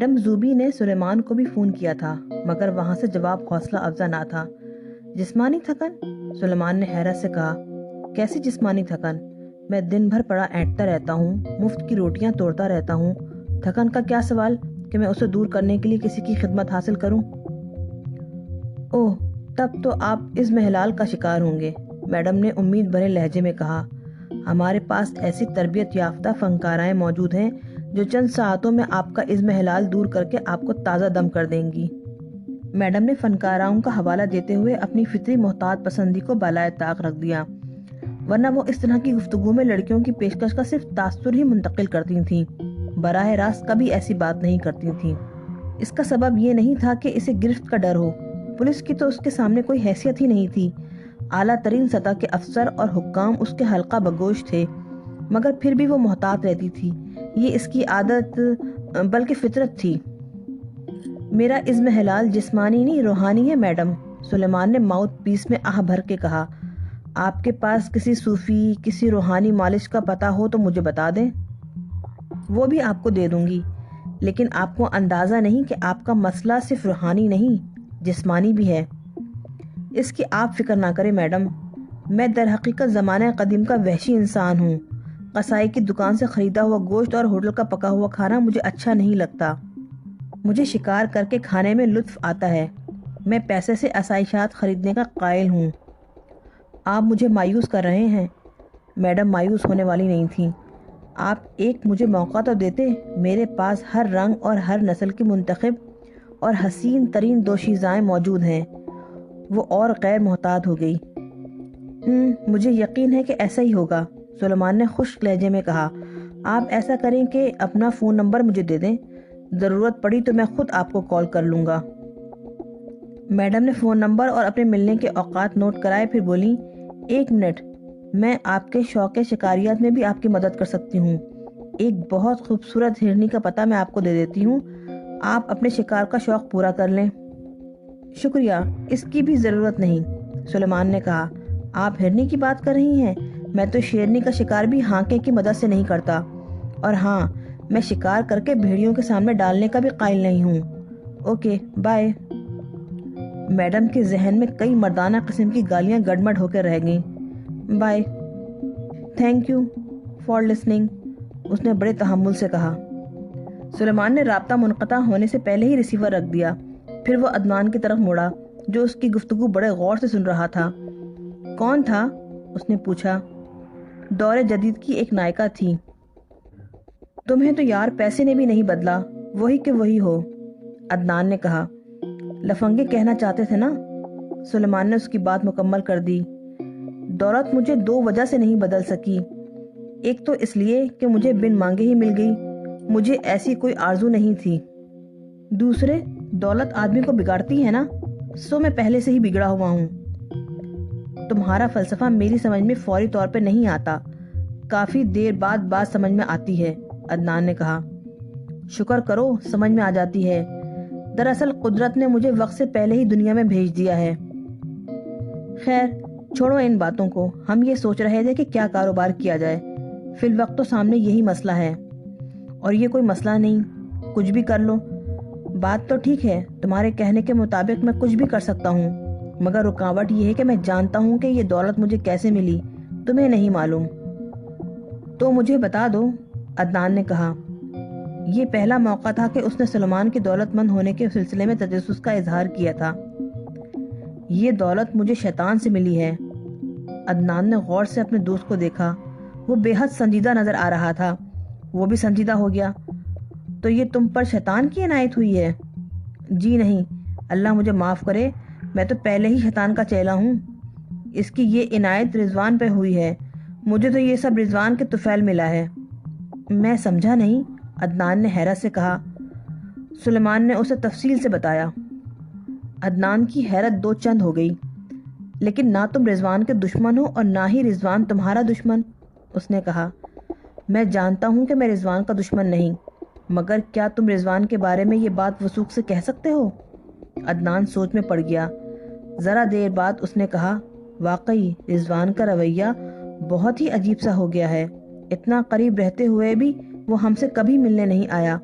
Madam زوبی نے سلیمان کو بھی فون کیا تھا مگر وہاں سے جواب حوصلہ افزا نہ تھا۔ جسمانی تھکن؟ سلیمان نے حیرت سے کہا۔ کیسی جسمانی تھکن؟ میں دن بھر پڑا اینٹتا رہتا ہوں، مفت کی روٹیاں توڑتا رہتا ہوں۔ تھکن کا کیا سوال کہ میں اسے دور کرنے کے لیے کسی کی خدمت حاصل کروں؟ اوہ، تب تو آپ اضمحلال کا شکار ہوں گے، میڈم نے امید بھرے لہجے میں کہا۔ ہمارے پاس ایسی تربیت یافتہ فنکارائیں موجود ہیں جو چند ساعتوں میں آپ کا اضمحلال دور کر کے آپ کو تازہ دم کر دیں گی۔ میڈم نے فنکاراؤں کا حوالہ دیتے ہوئے اپنی فطری محتاط پسندی کو بالائے طاق رکھ دیا، ورنہ وہ اس طرح کی گفتگو میں لڑکیوں کی پیشکش کا صرف تاثر ہی منتقل کرتی تھیں، براہ راست کبھی ایسی بات نہیں کرتی تھیں۔ اس کا سبب یہ نہیں تھا کہ اسے گرفت کا ڈر ہو، پولیس کی تو اس کے سامنے کوئی حیثیت ہی نہیں تھی۔ اعلیٰ ترین سطح کے افسر اور حکام اس کے حلقہ بگوش تھے، مگر پھر بھی وہ محتاط رہتی تھی۔ یہ اس کی عادت بلکہ فطرت تھی۔ میرا اضمحلال جسمانی نہیں روحانی ہے میڈم، سلیمان نے ماؤتھ پیس میں آہ بھر کے کہا۔ آپ کے پاس کسی صوفی، کسی روحانی مالش کا پتہ ہو تو مجھے بتا دیں، وہ بھی آپ کو دے دوں گی۔ لیکن آپ کو اندازہ نہیں کہ آپ کا مسئلہ صرف روحانی نہیں، جسمانی بھی ہے۔ اس کی آپ فکر نہ کریں میڈم، میں در حقیقت زمانہ قدیم کا وحشی انسان ہوں۔ قصائی کی دکان سے خریدا ہوا گوشت اور ہوٹل کا پکا ہوا کھانا مجھے اچھا نہیں لگتا۔ مجھے شکار کر کے کھانے میں لطف آتا ہے۔ میں پیسے سے آسائشات خریدنے کا قائل ہوں۔ آپ مجھے مایوس کر رہے ہیں۔ میڈم مایوس ہونے والی نہیں تھیں۔ آپ ایک مجھے موقع تو دیتے، میرے پاس ہر رنگ اور ہر نسل کی منتخب اور حسین ترین دوشیزائیں موجود ہیں۔ وہ اور غیر محتاط ہو گئی۔ مجھے یقین ہے کہ ایسا ہی ہوگا، سلیمان نے خشک لہجے میں کہا۔ آپ ایسا کریں کہ اپنا فون نمبر مجھے دے دیں، ضرورت پڑی تو میں خود آپ کو کال کر لوں گا۔ میڈم نے فون نمبر اور اپنے ملنے کے اوقات نوٹ کرائے، پھر بولی، ایک منٹ، میں آپ کے شوق شکاریات میں بھی آپ کی مدد کر سکتی ہوں۔ ایک بہت خوبصورت ہرنی کا پتہ میں آپ کو دے دیتی ہوں، آپ اپنے شکار کا شوق پورا کر لیں۔ شکریہ، اس کی بھی ضرورت نہیں، سلیمان نے کہا۔ آپ ہرنی کی بات کر رہی ہیں؟ میں تو شیرنی کا شکار بھی ہانکے کی مدد سے نہیں کرتا، اور ہاں، میں شکار کر کے بھیڑیوں کے سامنے ڈالنے کا بھی قائل نہیں ہوں۔ Okay, bye. میڈم کے ذہن میں کئی مردانہ قسم کی گالیاں گڑمڑ ہو کے رہ گئیں۔ Bye, thank you for listening, اس نے بڑے تحمل سے کہا۔ سلیمان نے رابطہ منقطع ہونے سے پہلے ہی ریسیور رکھ دیا، پھر وہ عدنان کی طرف مڑا جو اس کی گفتگو بڑے غور سے سن رہا تھا۔ کون تھا؟ اس نے پوچھا۔ دور جدید کی ایک نائکہ تھی۔ تمہیں تو یار پیسے نے بھی نہیں بدلا، وہی کہ وہی ہو، عدنان نے کہا۔ لفنگے کہنا چاہتے تھے نا؟ سلیمان نے اس کی بات مکمل کر دی۔ دولت مجھے دو وجہ سے نہیں بدل سکی، ایک تو اس لیے کہ مجھے بن مانگے ہی مل گئی، مجھے ایسی کوئی آرزو نہیں تھی۔ دوسرے، دولت آدمی کو بگاڑتی ہے نا، سو میں پہلے سے ہی بگڑا ہوا ہوں۔ تمہارا فلسفہ میری سمجھ میں فوری طور پہ نہیں آتا، کافی دیر بعد بات سمجھ میں آتی ہے، عدنان نے کہا۔ شکر کرو سمجھ میں آ جاتی ہے، دراصل قدرت نے مجھے وقت سے پہلے ہی دنیا میں بھیج دیا ہے۔ خیر چھوڑو ان باتوں کو، ہم یہ سوچ رہے تھے کہ کیا کاروبار کیا جائے۔ فی الوقت تو سامنے یہی مسئلہ ہے، اور یہ کوئی مسئلہ نہیں، کچھ بھی کر لو۔ بات تو ٹھیک ہے، تمہارے کہنے کے مطابق میں کچھ بھی کر سکتا ہوں، مگر رکاوٹ یہ ہے کہ میں جانتا ہوں کہ یہ دولت مجھے کیسے ملی، تمہیں نہیں معلوم۔ تو مجھے بتا دو، عدنان نے کہا۔ یہ پہلا موقع تھا کہ اس نے سلیمان کے دولت مند ہونے کے سلسلے میں تجسس کا اظہار کیا تھا۔ یہ دولت مجھے شیطان سے ملی ہے، عدنان نے غور سے اپنے دوست کو دیکھا۔ وہ بے حد سنجیدہ نظر آ رہا تھا۔ وہ بھی سنجیدہ ہو گیا۔ تو یہ تم پر شیطان کی عنایت ہوئی ہے؟ جی نہیں، اللہ مجھے معاف کرے، میں تو پہلے ہی شیطان کا چیلا ہوں۔ اس کی یہ عنایت رضوان پہ ہوئی ہے، مجھے تو یہ سب رضوان کے طفیل ملا ہے۔ میں سمجھا نہیں، عدنان نے حیرت سے کہا۔ سلیمان نے اسے تفصیل سے بتایا۔ عدنان کی حیرت دو چند ہو گئی۔ لیکن نہ تم رضوان کے دشمن ہو اور نہ ہی رضوان تمہارا دشمن، اس نے کہا۔ میں جانتا ہوں کہ میں رضوان کا دشمن نہیں، مگر کیا تم رضوان کے بارے میں یہ بات وثوق سے کہہ سکتے ہو؟ عدنان سوچ میں پڑ گیا۔ ذرا دیر بعد اس نے کہا، واقعی رضوان کا رویہ بہت ہی عجیب سا ہو گیا ہے، اتنا قریب رہتے ہوئے بھی وہ ہم سے کبھی ملنے نہیں آیا،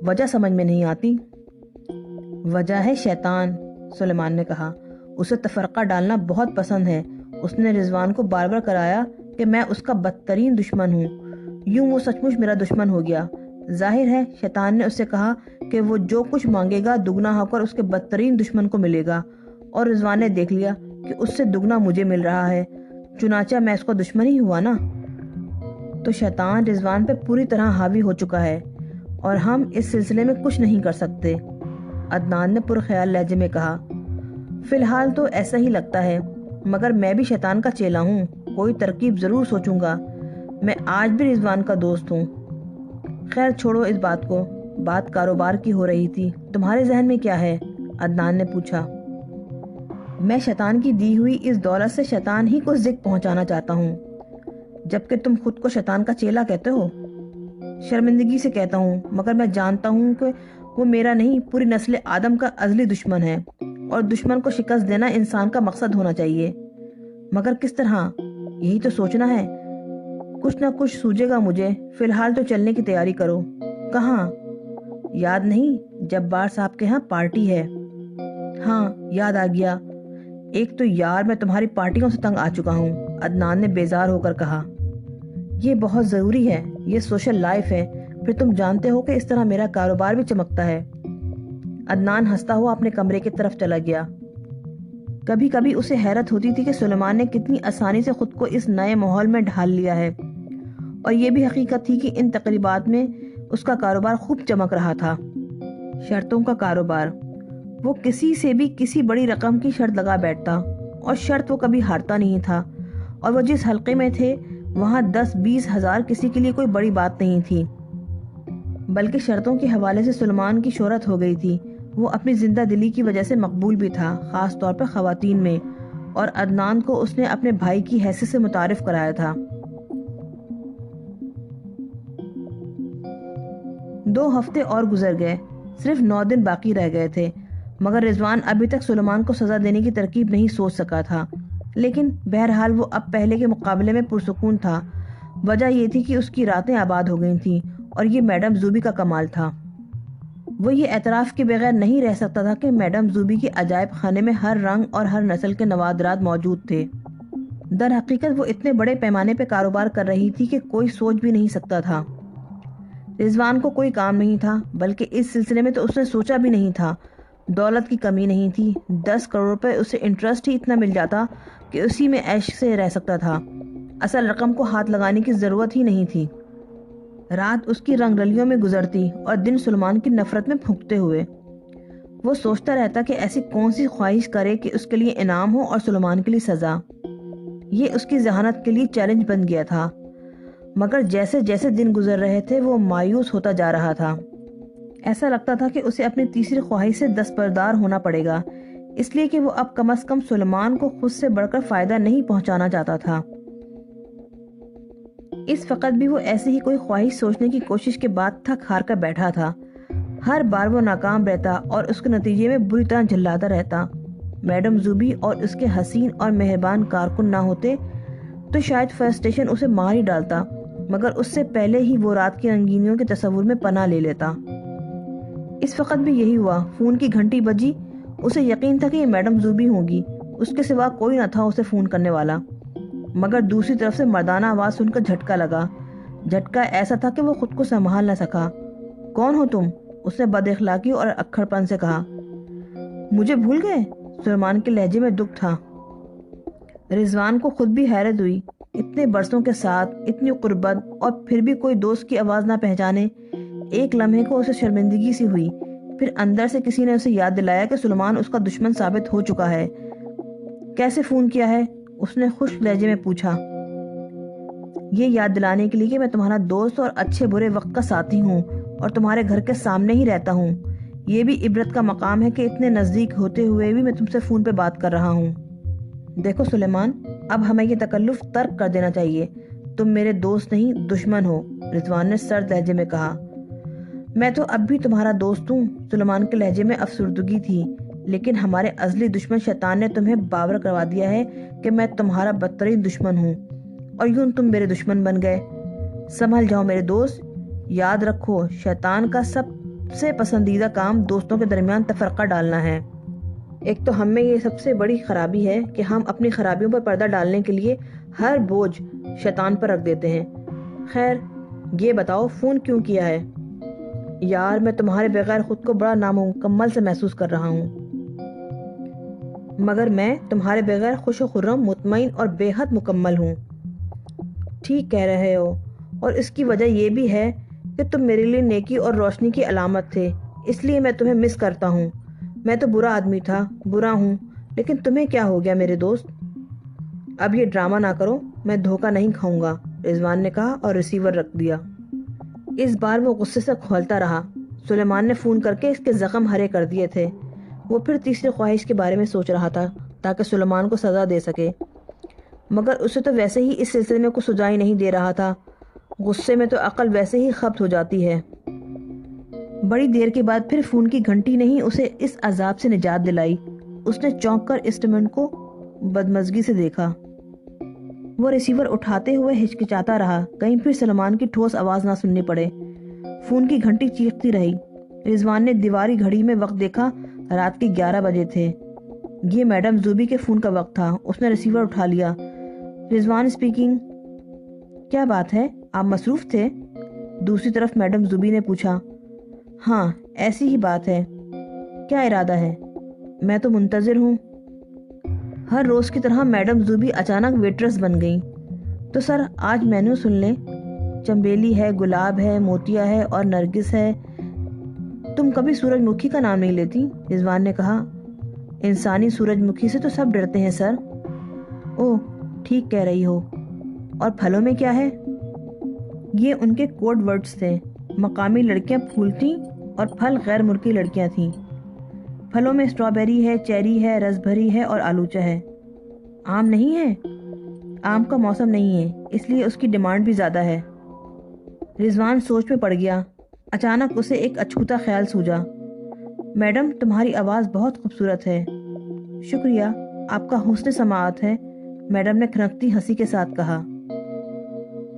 وجہ سمجھ میں نہیں آتی۔ وجہ ہے شیطان، سلیمان نے کہا۔ اسے تفرقہ ڈالنا بہت پسند ہے۔ اس نے رضوان کو بار بار کرایا کہ میں اس کا بدترین دشمن ہوں۔ یوں وہ سچ مچ میرا دشمن ہو گیا۔ ظاہر ہے شیطان نے اس سے کہا کہ وہ جو کچھ مانگے گا دگنا ہو کر اس کے بدترین دشمن کو ملے گا، اور رضوان نے دیکھ لیا کہ اس سے دگنا مجھے مل رہا ہے، چنانچہ میں اس کا دشمن ہی ہوا نا۔ تو شیطان رضوان پہ پوری طرح حاوی ہو چکا ہے اور ہم اس سلسلے میں کچھ نہیں کر سکتے، عدنان نے پرخیال لہجے میں کہا۔ فی الحال تو ایسا ہی لگتا ہے، مگر میں بھی شیطان کا چیلا ہوں، کوئی ترکیب ضرور سوچوں گا۔ میں آج بھی رضوان کا دوست ہوں۔ خیر چھوڑو اس بات کو، بات کاروبار کی ہو رہی تھی۔ تمہارے ذہن میں کیا ہے؟ عدنان نے پوچھا۔ میں شیطان کی دی ہوئی اس دولت سے شیطان ہی کو ذکر پہنچانا چاہتا ہوں، جبکہ تم خود کو شیطان کا چیلا کہتے ہو۔ شرمندگی سے کہتا ہوں، مگر میں جانتا ہوں کہ وہ میرا نہیں، پوری نسل آدم کا ازلی دشمن ہے، اور دشمن کو شکست دینا انسان کا مقصد ہونا چاہیے۔ مگر کس طرح؟ یہی تو سوچنا ہے۔ کچھ نہ کچھ سوجے گا مجھے۔ فی الحال تو چلنے کی تیاری کرو۔ کہاں؟ یاد نہیں جبار صاحب کے ہاں پارٹی ہے؟ ہاں یاد آ گیا۔ ایک تو یار میں تمہاری پارٹیوں سے تنگ آ چکا ہوں، عدنان نے بیزار ہو کر کہا۔ یہ بہت ضروری ہے، یہ سوشل لائف ہے، پھر تم جانتے ہو کہ اس طرح میرا کاروبار بھی چمکتا ہے۔ عدنان ہنستا ہوا اپنے کمرے کی طرف چلا گیا۔ کبھی کبھی اسے حیرت ہوتی تھی کہ سلیمان نے کتنی آسانی سے خود کو اس نئے ماحول میں ڈھال لیا ہے، اور یہ بھی حقیقت تھی کہ ان تقریبات میں اس کا کاروبار خوب چمک رہا تھا۔ شرطوں کا کاروبار۔ وہ کسی سے بھی کسی بڑی رقم کی شرط لگا بیٹھتا، اور شرط وہ کبھی ہارتا نہیں تھا، اور وہ جس حلقے میں تھے وہاں 10-20 ہزار کسی کے لیے کوئی بڑی بات نہیں تھی، بلکہ شرطوں کے حوالے سے سلیمان کی شہرت ہو گئی تھی۔ وہ اپنی زندہ دلی کی وجہ سے مقبول بھی تھا، خاص طور پر خواتین میں، اور عدنان کو اس نے اپنے بھائی کی حیثیت سے متعارف کرایا تھا۔ 2 ہفتے اور گزر گئے، صرف 9 دن باقی رہ گئے تھے، مگر رضوان ابھی تک سلیمان کو سزا دینے کی ترکیب نہیں سوچ سکا تھا۔ لیکن بہرحال وہ اب پہلے کے مقابلے میں پرسکون تھا۔ وجہ یہ تھی کہ اس کی راتیں آباد ہو گئی تھیں، اور یہ میڈم زوبی کا کمال تھا۔ وہ یہ اعتراف کے بغیر نہیں رہ سکتا تھا کہ میڈم زوبی کے عجائب خانے میں ہر رنگ اور ہر نسل کے نوادرات موجود تھے۔ در حقیقت وہ اتنے بڑے پیمانے پہ کاروبار کر رہی تھی کہ کوئی سوچ بھی نہیں سکتا تھا۔ رضوان کو کوئی کام نہیں تھا، بلکہ اس سلسلے میں تو اس نے سوچا بھی نہیں تھا۔ دولت کی کمی نہیں تھی، 10 کروڑ روپے اسے انٹرسٹ ہی اتنا مل جاتا کہ اسی میں عیش سے رہ سکتا تھا۔ اصل رقم کو ہاتھ لگانے کی ضرورت ہی نہیں تھی۔ رات اس کی رنگ رلیوں میں گزرتی اور دن سلیمان کی نفرت میں پھونکتے ہوئے۔ وہ سوچتا رہتا کہ ایسی کون سی خواہش کرے کہ اس کے لیے انعام ہو اور سلیمان کے لیے سزا۔ یہ اس کی ذہانت کے لیے چیلنج بن گیا تھا، مگر جیسے جیسے دن گزر رہے تھے وہ مایوس ہوتا جا رہا تھا۔ ایسا لگتا تھا کہ اسے اپنی تیسری خواہش سے دستبردار ہونا پڑے گا، اس لیے کہ وہ اب کم از کم سلیمان کو خود سے بڑھ کر فائدہ نہیں پہنچانا چاہتا تھا۔ اس وقت بھی وہ ایسی ہی کوئی خواہش سوچنے کی کوشش کے بعد تھک ہار کر بیٹھا تھا۔ ہر بار وہ ناکام رہتا اور اس کے نتیجے میں بری طرح جھلاتا رہتا۔ میڈم زوبی اور اس کے حسین اور مہربان کارکن نہ ہوتے تو شاید فرسٹریشن اسے مار ہی ڈالتا، مگر اس سے پہلے ہی وہ رات کی رنگینیوں کے تصور میں پناہ لے لیتا۔ اس وقت بھی یہی ہوا۔ فون کی گھنٹی بجی۔ اسے یقین تھا کہ یہ میڈم زوبی ہوگی، اس کے سوا کوئی نہ تھا اسے فون کرنے والا، مگر دوسری طرف سے مردانہ آواز سن کر جھٹکا لگا۔ جھٹکا ایسا تھا کہ وہ خود کو سنبھال نہ سکا۔ کون ہو تم؟ اس نے بد اخلاقی اور اکھڑ پن سے کہا۔ مجھے بھول گئے؟ سلیمان کے لہجے میں دکھ تھا۔ رضوان کو خود بھی حیرت ہوئی، اتنے برسوں کے ساتھ اتنی قربت اور پھر بھی کوئی دوست کی آواز نہ پہچانے۔ ایک لمحے کو اسے شرمندگی سی ہوئی، پھر اندر سے کسی نے اسے یاد دلایا کہ سلیمان اس کا دشمن ثابت ہو چکا ہے۔ کیسے فون کیا ہے؟ اس نے خشک لہجے میں پوچھا۔ یہ یاد دلانے کے لیے کہ میں تمہارا دوست اور اچھے برے وقت کا ساتھی ہوں اور تمہارے گھر کے سامنے ہی رہتا ہوں۔ یہ بھی عبرت کا مقام ہے کہ اتنے نزدیک ہوتے ہوئے بھی میں تم سے فون پہ بات کر رہا ہوں۔ دیکھو سلیمان، اب ہمیں یہ تکلف ترک کر دینا چاہیے۔ تم میرے دوست نہیں دشمن ہو، رضوان نے سرد لہجے میں کہا۔ میں تو اب بھی تمہارا دوست ہوں، سلیمان کے لہجے میں افسردگی تھی، لیکن ہمارے ازلی دشمن شیطان نے تمہیں باور کروا دیا ہے کہ میں تمہارا بدترین دشمن ہوں، اور یوں تم میرے دشمن بن گئے۔ سنبھل جاؤ میرے دوست، یاد رکھو شیطان کا سب سے پسندیدہ کام دوستوں کے درمیان تفرقہ ڈالنا ہے۔ ایک تو ہم میں یہ سب سے بڑی خرابی ہے کہ ہم اپنی خرابیوں پر پردہ ڈالنے کے لیے ہر بوجھ شیطان پر رکھ دیتے ہیں۔ خیر، یہ بتاؤ فون کیوں کیا ہے؟ یار، میں تمہارے بغیر خود کو بڑا نامکمل سے محسوس کر رہا ہوں، مگر میں تمہارے بغیر خوش و خرم، مطمئن اور بے حد مکمل ہوں۔ ٹھیک کہہ رہے ہو، اور اس کی وجہ یہ بھی ہے کہ تم میرے لیے نیکی اور روشنی کی علامت تھے، اس لیے میں تمہیں مس کرتا ہوں۔ میں تو برا آدمی تھا، برا ہوں، لیکن تمہیں کیا ہو گیا میرے دوست؟ اب یہ ڈرامہ نہ کرو، میں دھوکہ نہیں کھاؤں گا، رضوان نے کہا اور ریسیور رکھ دیا۔ اس بار وہ غصے سے کھولتا رہا۔ سلیمان نے فون کر کے اس کے زخم ہرے کر دیے تھے۔ وہ پھر تیسری خواہش کے بارے میں سوچ رہا تھا تاکہ سلیمان کو سزا دے سکے، مگر اسے تو ویسے ہی اس سلسلے میں کچھ سجائی نہیں دے رہا تھا۔ غصے میں تو عقل ویسے ہی خبت ہو جاتی ہے۔ بڑی دیر کے بعد پھر فون کی گھنٹی نے ہی اسے اس عذاب سے نجات دلائی۔ اس نے چونک کر انسٹرومنٹ کو بدمزگی سے دیکھا۔ وہ ریسیور اٹھاتے ہوئے ہچکچاتا رہا، کہیں پھر سلیمان کی ٹھوس آواز نہ سننی پڑے۔ فون کی گھنٹی چیختی رہی۔ رضوان نے دیواری گھڑی میں وقت دیکھا، رات کے 11 بجے تھے۔ یہ میڈم زوبی کے فون کا وقت تھا۔ اس نے ریسیور اٹھا لیا۔ رضوان اسپیکنگ۔ کیا بات ہے، آپ مصروف تھے؟ دوسری طرف میڈم زوبی نے پوچھا۔ ہاں، ایسی ہی بات ہے۔ کیا ارادہ ہے؟ میں تو منتظر ہوں۔ ہر روز کی طرح میڈم زوبی اچانک ویٹرس بن گئیں۔ تو سر، آج مینیو سن لیں۔ چمبیلی ہے، گلاب ہے، موتیا ہے اور نرگس ہے۔ تم کبھی سورج مکھی کا نام نہیں لیتی؟ رضوان نے کہا۔ انسانی سورج مکھی سے تو سب ڈرتے ہیں سر۔ اوہ، ٹھیک کہہ رہی ہو۔ اور پھلوں میں کیا ہے؟ یہ ان کے کوڈ ورڈز تھے۔ مقامی لڑکیاں پھول تھیں اور پھل غیر ملکی لڑکیاں تھیں۔ پھلوں میں اسٹرابیری ہے، چیری ہے، رس بھری ہے اور آلوچہ ہے۔ آم نہیں ہے؟ آم کا موسم نہیں ہے، اس لیے اس کی ڈیمانڈ بھی زیادہ ہے۔ رضوان سوچ میں پڑ گیا۔ اچانک اسے ایک اچھوتا خیال سوجا۔ میڈم، تمہاری آواز بہت خوبصورت ہے۔ شکریہ، آپ کا حسن سماعت ہے، میڈم نے کھنکتی ہنسی کے ساتھ کہا۔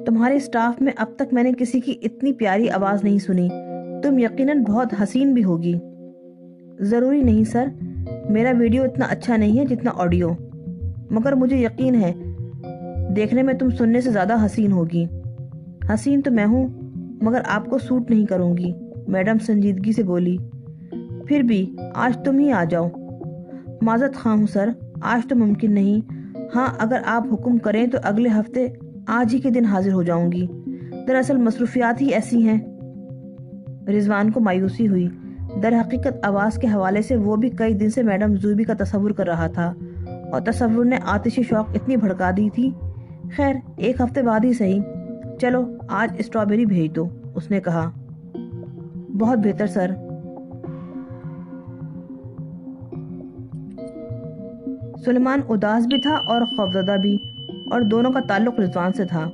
تمہارے اسٹاف میں اب تک میں نے کسی کی اتنی پیاری آواز نہیں سنی۔ تم یقیناً بہت حسین بھی ہوگی۔ ضروری نہیں سر، میرا ویڈیو اتنا اچھا نہیں ہے جتنا آڈیو، مگر مجھے یقین ہے دیکھنے میں تم سننے سے زیادہ حسین ہوگی۔ حسین تو میں ہوں، مگر آپ کو سوٹ نہیں کروں گی، میڈم سنجیدگی سے بولی۔ پھر بھی آج تم ہی آ جاؤ۔ معذرت خواہ ہوں سر، آج تو ممکن نہیں۔ ہاں، اگر آپ حکم کریں تو اگلے ہفتے آج ہی کے دن حاضر ہو جاؤں گی۔ دراصل مصروفیات ہی ایسی ہیں۔ رضوان کو مایوسی ہوئی۔ در حقیقت آواز کے حوالے سے وہ بھی کئی دن سے میڈم زوبی کا تصور کر رہا تھا، اور تصور نے آتشی شوق اتنی بھڑکا دی تھی۔ خیر، ایک ہفتے بعد ہی صحیح۔ چلو، آج اسٹرابیری بھیج دو، اس نے کہا۔ بہت بہتر سر۔ سلیمان اداس بھی تھا اور خوفزدہ بھی، اور دونوں کا تعلق رضوان سے تھا۔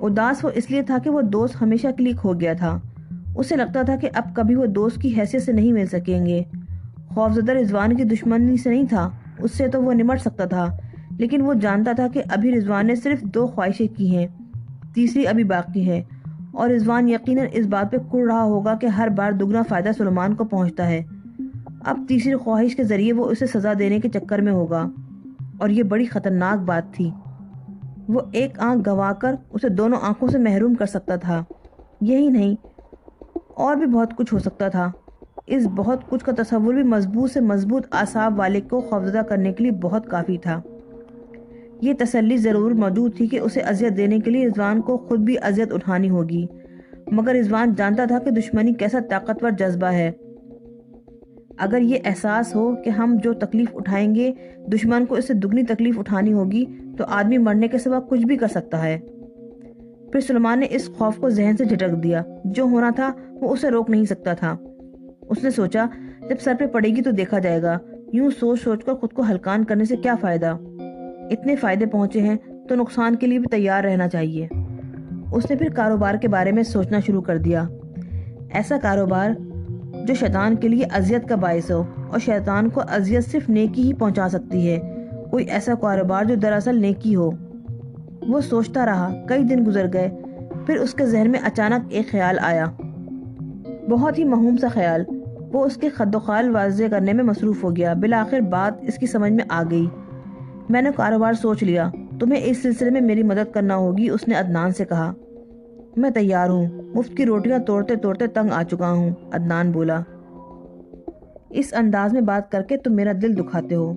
اداس وہ اس لیے تھا کہ وہ دوست ہمیشہ کے لیے کھو گیا تھا۔ اسے لگتا تھا کہ اب کبھی وہ دوست کی حیثیت سے نہیں مل سکیں گے۔ خوفزدہ رضوان کی دشمنی سے نہیں تھا، اس سے تو وہ نمٹ سکتا تھا، لیکن وہ جانتا تھا کہ ابھی رضوان نے صرف 2 خواہشیں کی ہیں، تیسری ابھی باقی ہے، اور رضوان یقیناً اس بات پہ کڑ رہا ہوگا کہ ہر بار دگنا فائدہ سلیمان کو پہنچتا ہے۔ اب تیسری خواہش کے ذریعے وہ اسے سزا دینے کے چکر میں ہوگا، اور یہ بڑی خطرناک بات تھی۔ وہ ایک آنکھ گنوا کر اسے دونوں آنکھوں سے محروم کر سکتا تھا۔ یہی نہیں، اور بھی بہت کچھ ہو سکتا تھا۔ اس بہت کچھ کا تصور بھی مضبوط سے مضبوط اعصاب والے کو خوفزدہ کرنے کے لیے بہت کافی تھا۔ یہ تسلی ضرور موجود تھی کہ اسے اذیت دینے کے لیے رضوان کو خود بھی اذیت اٹھانی ہوگی، مگر رضوان جانتا تھا کہ دشمنی کیسا طاقتور جذبہ ہے۔ اگر یہ احساس ہو کہ ہم جو تکلیف اٹھائیں گے دشمن کو اس سے دگنی تکلیف اٹھانی ہوگی، تو آدمی مرنے کے سوا کچھ بھی کر سکتا ہے۔ پھر سلیمان نے اس خوف کو ذہن سے جھٹک دیا۔ جو ہونا تھا وہ اسے روک نہیں سکتا تھا۔ اس نے سوچا، جب سر پہ پڑے گی تو دیکھا جائے گا۔ یوں سوچ سوچ کر خود کو ہلکان کرنے سے کیا فائدہ؟ اتنے فائدے پہنچے ہیں تو نقصان کے لیے بھی تیار رہنا چاہیے۔ اس نے پھر کاروبار کے بارے میں سوچنا شروع کر دیا۔ ایسا کاروبار جو شیطان کے لیے اذیت کا باعث ہو، اور شیطان کو اذیت صرف نیکی ہی پہنچا سکتی ہے۔ کوئی ایسا کاروبار جو دراصل نیکی ہو۔ وہ سوچتا رہا، کئی دن گزر گئے، پھر اس کے ذہن میں اچانک ایک خیال آیا۔ بہت ہی مہوم سا خیال۔ وہ اس کے خد و خال واضح کرنے میں مصروف ہو گیا۔ بالآخر بات اس کی سمجھ میں آ گئی۔ میں نے کاروبار سوچ لیا، تمہیں اس سلسلے میں میری مدد کرنا ہوگی، اس نے عدنان سے کہا۔ میں تیار ہوں، مفت کی روٹیاں توڑتے توڑتے تنگ آ چکا ہوں، عدنان بولا۔ اس انداز میں بات کر کے تم میرا دل دکھاتے ہو۔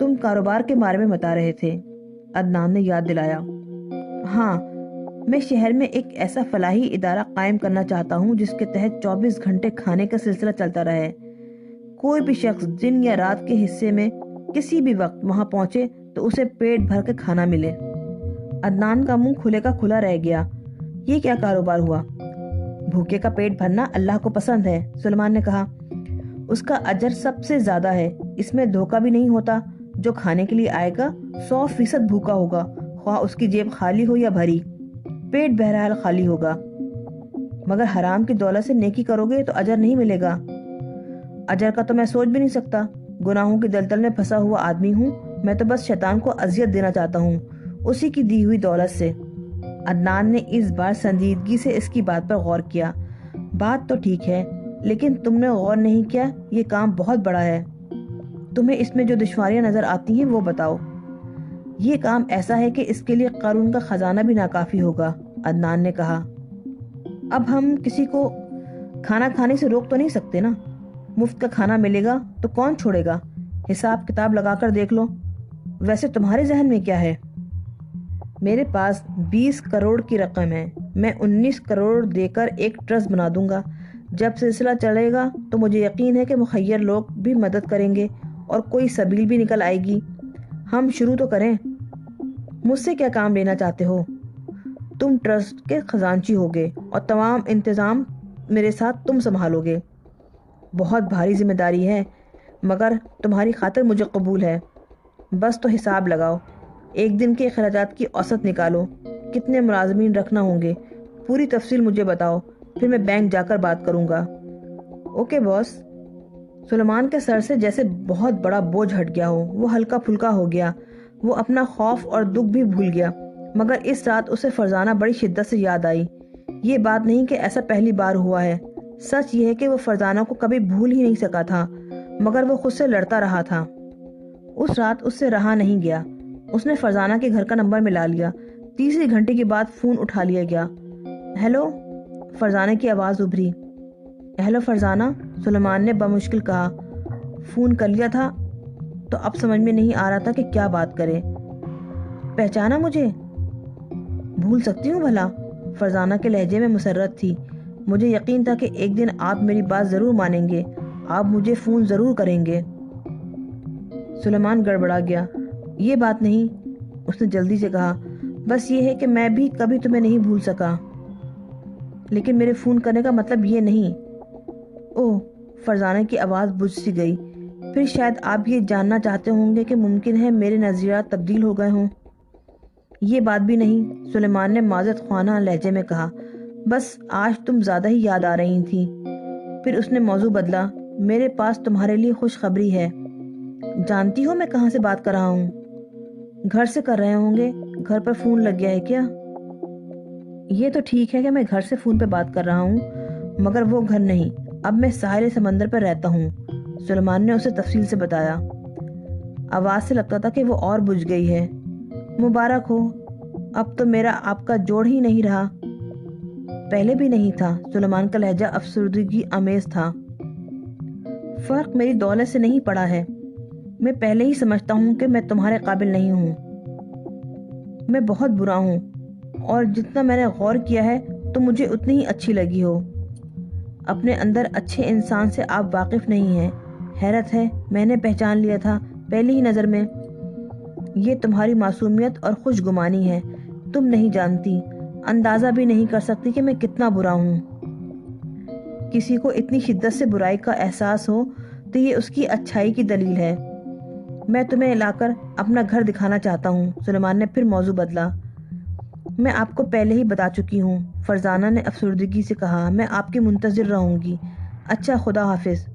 تم کاروبار کے بارے میں بتا رہے تھے، عدنان نے یاد دلایا۔ ہاں، میں شہر میں ایک ایسا فلاحی ادارہ قائم کرنا چاہتا ہوں جس کے تحت 24 گھنٹے کھانے کا سلسلہ چلتا رہے۔ کوئی بھی شخص دن یا رات کے حصے میں کسی بھی وقت وہاں پہنچے تو اسے پیٹ بھر کے کھانا ملے۔ عدنان کا منہ کھلے کا کھلا رہ گیا۔ یہ کیا کاروبار ہوا؟ بھوکے کا پیٹ بھرنا اللہ کو پسند ہے، سلیمان نے کہا۔ اس کا اجر سب سے زیادہ ہے، اس میں دھوکہ بھی نہیں ہوتا۔ جو کھانے کے لیے آئے گا 100% بھوکا ہوگا، خواہ اس کی جیب خالی ہو یا بھری، پیٹ بہرحال خالی ہوگا۔ مگر حرام کی دولت سے نیکی کرو گے تو اجر نہیں ملے گا۔ اجر کا تو میں سوچ بھی نہیں سکتا، گناہوں کی دلدل میں پھنسا ہوا آدمی ہوں۔ میں تو بس شیطان کو اذیت دینا چاہتا ہوں اسی کی دی ہوئی دولت سے۔ عدنان نے اس بار سنجیدگی سے اس کی بات پر غور کیا۔ بات تو ٹھیک ہے، لیکن تم نے غور نہیں کیا، یہ کام بہت بڑا ہے۔ تمہیں اس میں جو دشواریاں نظر آتی ہیں وہ بتاؤ۔ یہ کام ایسا ہے کہ اس کے لیے قارون کا خزانہ بھی ناکافی ہوگا، عدنان نے کہا۔ اب ہم کسی کو کھانا کھانے سے روک تو نہیں سکتے نا؟ مفت کا کھانا ملے گا تو کون چھوڑے گا؟ حساب کتاب لگا کر دیکھ لو۔ ویسے تمہارے ذہن میں کیا ہے؟ میرے پاس 20 کروڑ کی رقم ہے، میں 19 کروڑ دے کر ایک ٹرسٹ بنا دوں گا۔ جب سلسلہ چلے گا تو مجھے یقین ہے کہ مخیر لوگ بھی مدد کریں گے اور کوئی سبیل بھی نکل آئے گی۔ ہم شروع تو کریں۔ مجھ سے کیا کام لینا چاہتے ہو؟ تم ٹرسٹ کے خزانچی ہوگے اور تمام انتظام میرے ساتھ تم سنبھالو گے۔ بہت بھاری ذمہ داری ہے، مگر تمہاری خاطر مجھے قبول ہے۔ بس تو حساب لگاؤ، ایک دن کے اخراجات کی اوسط نکالو، کتنے ملازمین رکھنا ہوں گے، پوری تفصیل مجھے بتاؤ، پھر میں بینک جا کر بات کروں گا۔ اوکے باس۔ سلیمان کے سر سے جیسے بہت بڑا بوجھ ہٹ گیا ہو، وہ ہلکا پھلکا ہو گیا۔ وہ اپنا خوف اور دکھ بھی بھول گیا، مگر اس رات اسے فرزانہ بڑی شدت سے یاد آئی۔ یہ بات نہیں کہ ایسا پہلی بار ہوا ہے، سچ یہ ہے کہ وہ فرزانہ کو کبھی بھول ہی نہیں سکا تھا، مگر وہ خود سے لڑتا رہا تھا۔ اس رات اس سے رہا نہیں گیا۔ اس نے فرزانہ کے گھر کا نمبر ملا لیا۔ تیسری گھنٹے کے بعد فون اٹھا لیا گیا۔ ہیلو، فرزانہ کی آواز ابھری۔ ہیلو فرزانہ، سلیمان نے بمشکل کہا۔ فون کر لیا تھا تو اب سمجھ میں نہیں آ رہا تھا کہ کیا بات کرے۔ پہچانا مجھے؟ بھول سکتی ہوں بھلا؟ فرزانہ کے لہجے میں مسرت تھی۔ مجھے یقین تھا کہ ایک دن آپ میری بات ضرور مانیں گے، آپ مجھے فون ضرور کریں گے۔ سلیمان گڑبڑا گیا۔ یہ بات نہیں، اس نے جلدی سے کہا، بس یہ ہے کہ میں بھی کبھی تمہیں نہیں بھول سکا، لیکن میرے فون کرنے کا مطلب یہ نہیں۔ اوہ، فرزانہ کی آواز بجھ سی گئی۔ پھر شاید آپ یہ جاننا چاہتے ہوں گے کہ ممکن ہے میرے نظریات تبدیل ہو گئے ہوں۔ یہ بات بھی نہیں، سلیمان نے معذرت خواہانہ لہجے میں کہا، بس آج تم زیادہ ہی یاد آ رہی تھی۔ پھر اس نے موضوع بدلا، میرے پاس تمہارے لیے خوشخبری ہے۔ جانتی ہو میں کہاں سے بات کر رہا ہوں؟ گھر سے کر رہے ہوں گے، گھر پر فون لگ گیا ہے کیا؟ یہ تو ٹھیک ہے کہ میں گھر سے فون پہ بات کر رہا ہوں، مگر وہ گھر نہیں، اب میں ساحل سمندر پر رہتا ہوں، سلیمان نے اسے تفصیل سے بتایا۔ آواز سے لگتا تھا کہ وہ اور بجھ گئی ہے۔ مبارک ہو، اب تو میرا آپ کا جوڑ ہی نہیں رہا۔ پہلے بھی نہیں تھا، سلیمان کا لہجہ افسردگی آمیز تھا۔ فرق میری دولت سے نہیں پڑا ہے، میں پہلے ہی سمجھتا ہوں کہ میں تمہارے قابل نہیں ہوں، میں بہت برا ہوں، اور جتنا میں نے غور کیا ہے تو مجھے اتنی ہی اچھی لگی ہو۔ اپنے اندر اچھے انسان سے آپ واقف نہیں ہیں۔ حیرت ہے، میں نے پہچان لیا تھا پہلی ہی نظر میں۔ یہ تمہاری معصومیت اور خوش گمانی ہے، تم نہیں جانتی، اندازہ بھی نہیں کر سکتی کہ میں کتنا برا ہوں۔ کسی کو اتنی شدت سے برائی کا احساس ہو تو یہ اس کی اچھائی کی دلیل ہے۔ میں تمہیں لا کر اپنا گھر دکھانا چاہتا ہوں، سلیمان نے پھر موضوع بدلا۔ میں آپ کو پہلے ہی بتا چکی ہوں، فرزانہ نے افسردگی سے کہا، میں آپ کی منتظر رہوں گی۔ اچھا، خدا حافظ۔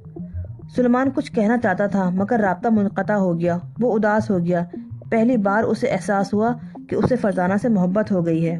سلیمان کچھ کہنا چاہتا تھا مگر رابطہ منقطع ہو گیا۔ وہ اداس ہو گیا، پہلی بار اسے احساس ہوا کہ اسے فرزانہ سے محبت ہو گئی ہے۔